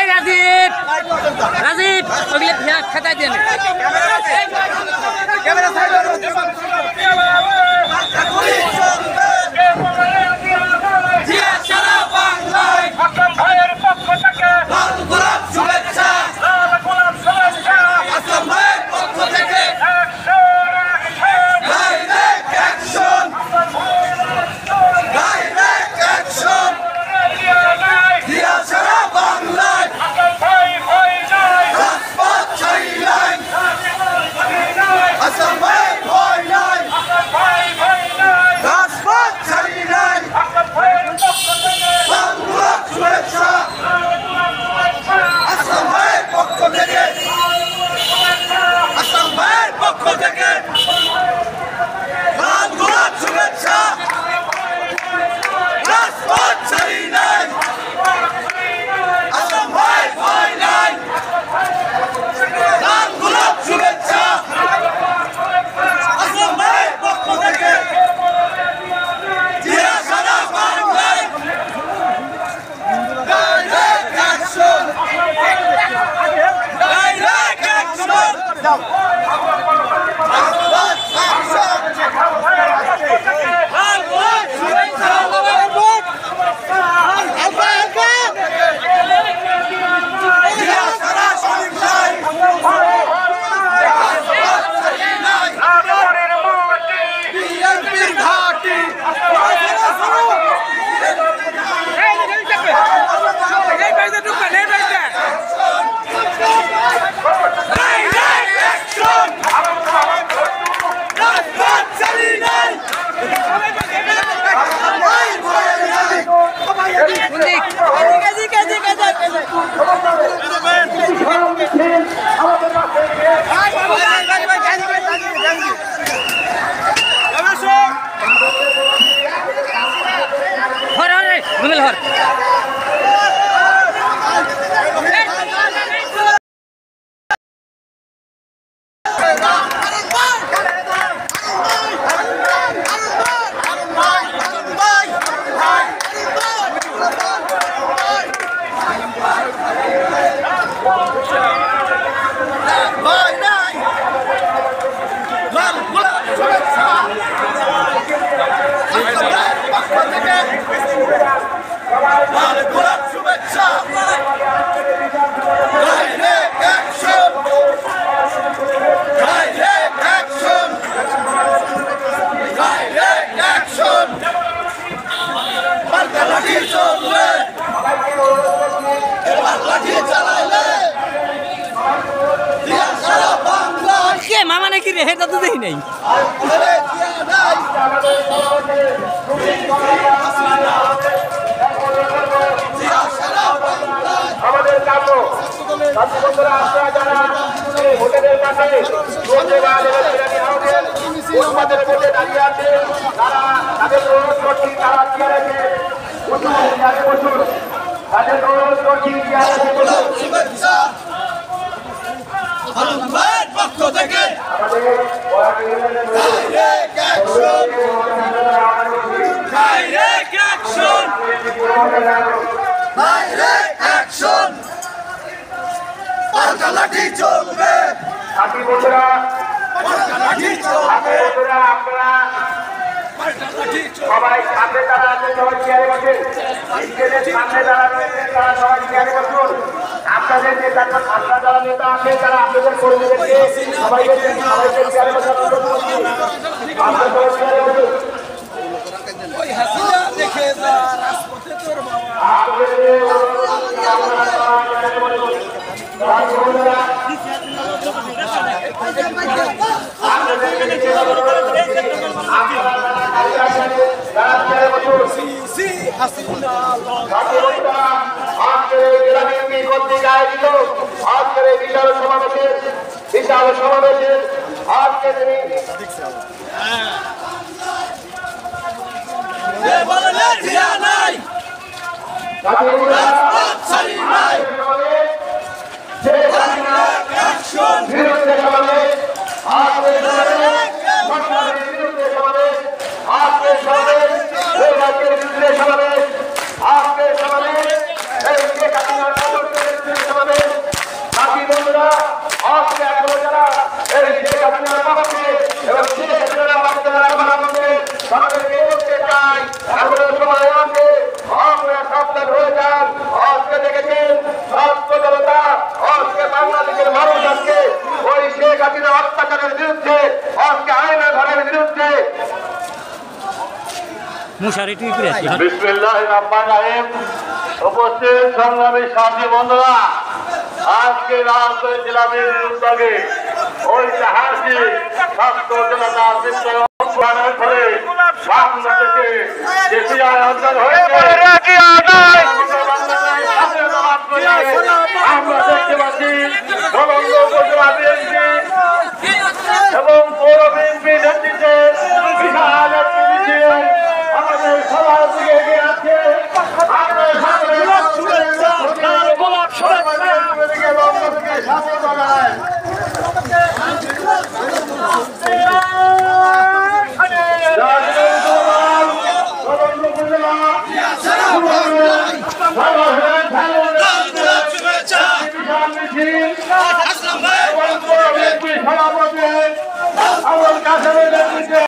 রাজীব রাজীব ওগুলো খাতায় দিয়ে মামা নাকি রে হেটা তো দেখি নাই আমাদের কাছে ছাত্রছাত্রীরা আপনারা যারা হোটেলের কাছে আমাদের মধ্যে দাঁড়িয়ে আছে তারা তাদের অনুরোধ করছি তারা চেয়ারে বসুন তাদের অনুরোধ করছি চেয়ারে বসুন পক্ষ থেকে লাঠি চলবে সাথী বন্ধুরা আপনারা সবাই সামনে যারা আছে সবাই চেয়ারে বসেন সামনে যারা রয়েছে তারা সবাই চেয়ারে বসুন আপনাদের যে আপনারা যারা নেতা আছে তারা আপনাদের কর্মীদেরকে সবাইকে চেয়ারে বসার অনুরোধ করছি আপনারা সবাই চেয়ারে বসুন ওই হাসিনা দেখে যা রাজপথে তোর বাবা বিশাল সমাবেশের আজকে তিনি আজকে মুশারি টুই করে আসি বিসমিল্লাহির রহমানির রহিম। উপস্থিত সংগ্রামী সাথী বন্ধুরা, আজকে রাজশাহী জেলা বিএনপির উদ্যোগে ঐতিহাসিক ছাত্র জনতা বিপ্লবী অভ্যুত্থানের ফলে বাংলাদেশে এশিয়ায় অঞ্চল হয়েছে। আমরা দেখতে পাচ্ছি নবঙ্গ উপজেলা বিএনপি এবং পৌর বিএনপি নেতৃত্বে বিশাল একটি মিছিল আমাদের সবার দিকে এগিয়ে আছে। আমরা সকলে গোলাপ দিকে লক্ষ্য থেকে স্বাগত জানাই। নবঙ্গ উপজেলা